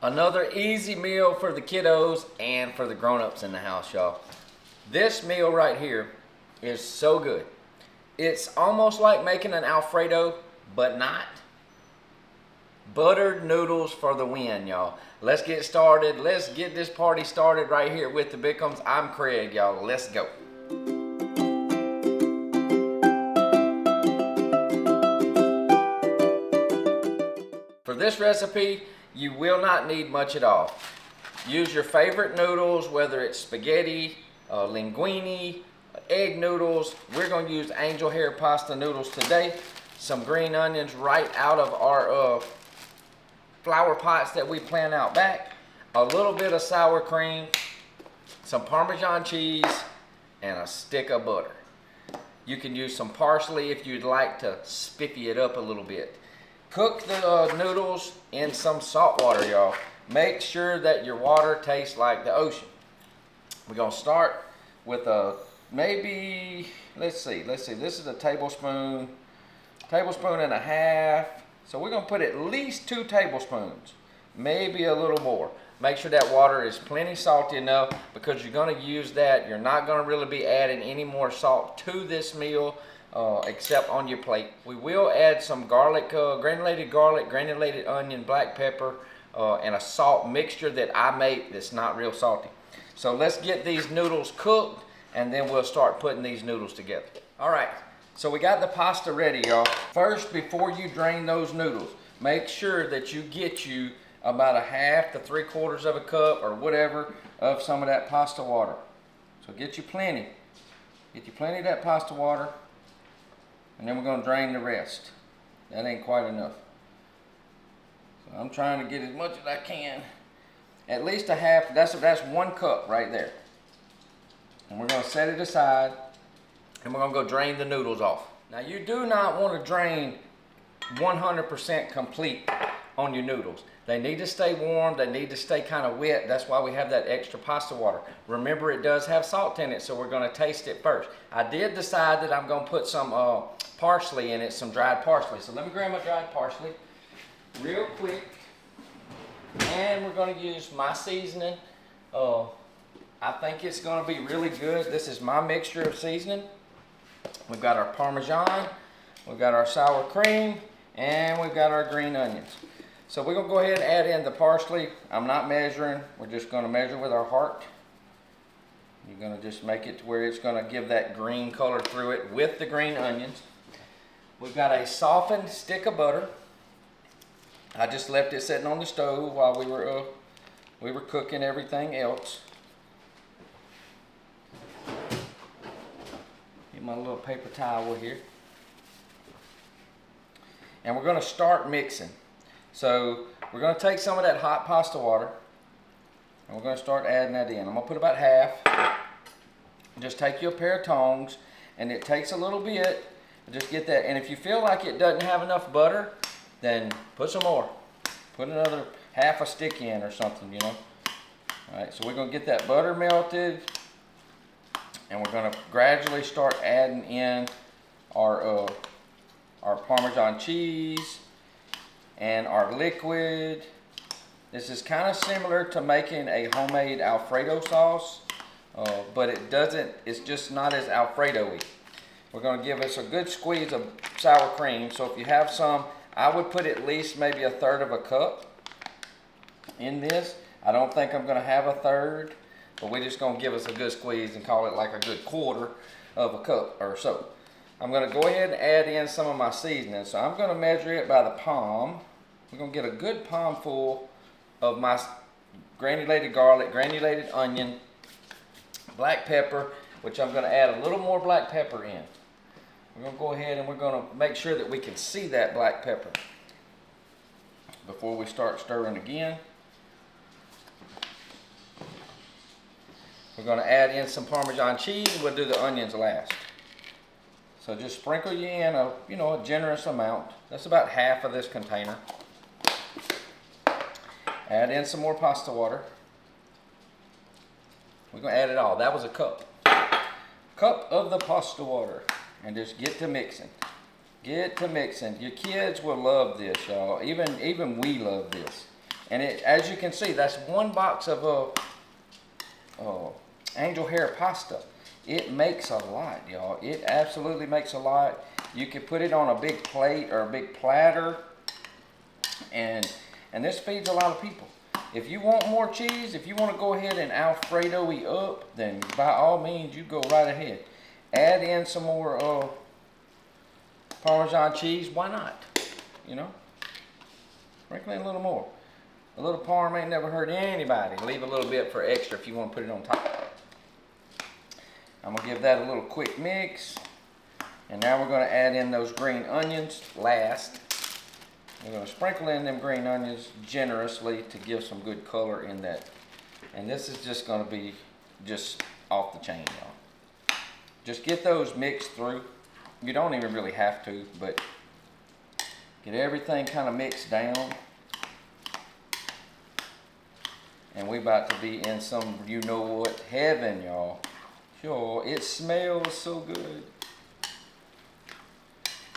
Another easy meal for the kiddos and for the grown-ups in the house, y'all. This meal right here is so good. It's almost like making an Alfredo, but not. Buttered noodles for the win, y'all. Let's get started. Let's get this party started right here with the Bickhams. I'm Craig, y'all. Let's go. For this recipe, you will not need much at all. Use your favorite noodles, whether it's spaghetti, linguine, egg noodles. We're going to use angel hair pasta noodles today. Some green onions right out of our flower pots that we plant out back. A little bit of sour cream, some Parmesan cheese, and a stick of butter. You can use some parsley if you'd like to spiffy it up a little bit. Cook the noodles in some salt water, y'all. Make sure that your water tastes like the ocean. We're gonna start with maybe, let's see, this is a tablespoon and a half. So we're gonna put at least 2 tablespoons, maybe a little more. Make sure that water is plenty salty enough because you're gonna use that. You're not gonna really be adding any more salt to this meal except on your plate. We will add some garlic, granulated onion, black pepper, and a salt mixture that I make that's not real salty. So let's get these noodles cooked and then we'll start putting these noodles together. All right, so we got the pasta ready, y'all. First, before you drain those noodles, make sure that you get you about a half to 3/4 of a cup or whatever of some of that pasta water. So get you plenty of that pasta water. And then we're going to drain the rest. That ain't quite enough. So I'm trying to get as much as I can. At least a half, that's 1 cup right there. And we're going to set it aside. And we're going to go drain the noodles off. Now you do not want to drain 100% complete on your noodles. They need to stay warm. They need to stay kind of wet. That's why we have that extra pasta water. Remember, it does have salt in it, so we're going to taste it first. I did decide that I'm going to put some parsley in it, some dried parsley. So let me grab my dried parsley real quick. And we're going to use my seasoning. I think it's going to be really good. This is my mixture of seasoning. We've got our Parmesan, we've got our sour cream, and we've got our green onions. So we're going to go ahead and add in the parsley. I'm not measuring. We're just going to measure with our heart. You're going to just make it to where it's going to give that green color through it with the green onions. We've got a softened stick of butter. I just left it sitting on the stove while we were cooking everything else. Get my little paper towel here. And we're going to start mixing. So we're going to take some of that hot pasta water and we're going to start adding that in. I'm going to put about half. Just take your pair of tongs, and it takes a little bit. Just get that. And if you feel like it doesn't have enough butter, then put some more. Put another half a stick in or something, you know. All right, so we're going to get that butter melted, and we're going to gradually start adding in our Parmesan cheese and our liquid. This is kind of similar to making a homemade Alfredo sauce, but it's just not as Alfredo-y. We're going to give us a good squeeze of sour cream. So if you have some, I would put at least maybe 1/3 of a cup in this. I don't think I'm going to have 1/3, but we're just going to give us a good squeeze and call it like a good 1/4 of a cup or so. I'm going to go ahead and add in some of my seasoning. So I'm going to measure it by the palm. We're going to get a good palm full of my granulated garlic, granulated onion, black pepper, which I'm going to add a little more black pepper in. We're going to go ahead and we're going to make sure that we can see that black pepper before we start stirring again. We're going to add in some Parmesan cheese. We'll do the onions last. So just sprinkle you in a generous amount. That's about half of this container. Add in some more pasta water. We're going to add it all. That was a cup. Cup of the pasta water. And just get to mixing. Get to mixing. Your kids will love this, y'all. Even we love this. And it, as you can see, that's 1 box of angel hair pasta. It makes a lot, y'all. It absolutely makes a lot. You can put it on a big plate or a big platter, and this feeds a lot of people. If you want more cheese, if you want to go ahead and Alfredo-y up, then by all means, you go right ahead. Add in some more Parmesan cheese. Why not? You know, sprinkle in a little more. A little parm ain't never hurt anybody. Leave a little bit for extra if you want to put it on top. I'm going to give that a little quick mix. And now we're going to add in those green onions last. We're going to sprinkle in them green onions generously to give some good color in that. And this is just going to be just off the chain, y'all. Just get those mixed through. You don't even really have to, but get everything kind of mixed down. And we about to be in some you know what heaven, y'all. Sure, it smells so good.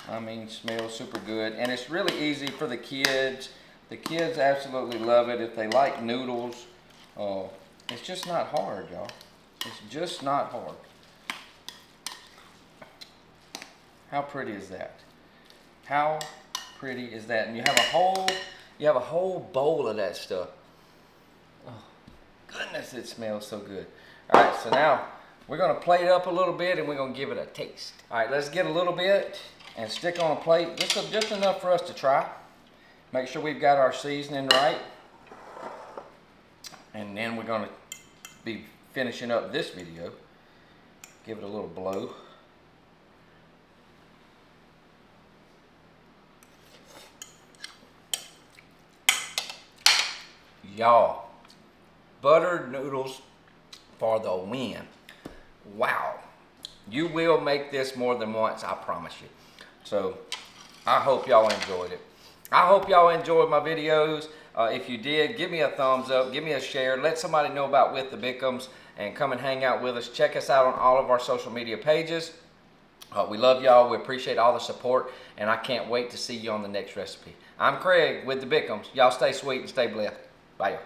I mean, smells super good. And it's really easy for the kids. The kids absolutely love it if they like noodles. It's just not hard, y'all. It's just not hard. How pretty is that? How pretty is that? And you have a whole bowl of that stuff. Oh, goodness, it smells so good. All right, so now we're gonna plate it up a little bit and we're gonna give it a taste. All right, let's get a little bit and stick on a plate. Just enough for us to try. Make sure we've got our seasoning right. And then we're gonna be finishing up this video. Give it a little blow. Y'all, buttered noodles for the win. Wow. You will make this more than once, I promise you. So, I hope y'all enjoyed it. I hope y'all enjoyed my videos. If you did, give me a thumbs up, give me a share, let somebody know about With the Bickhams, and come and hang out with us. Check us out on all of our social media pages. We love y'all, we appreciate all the support, and I can't wait to see you on the next recipe. I'm Craig with the Bickhams. Y'all stay sweet and stay blessed. Bye, y'all.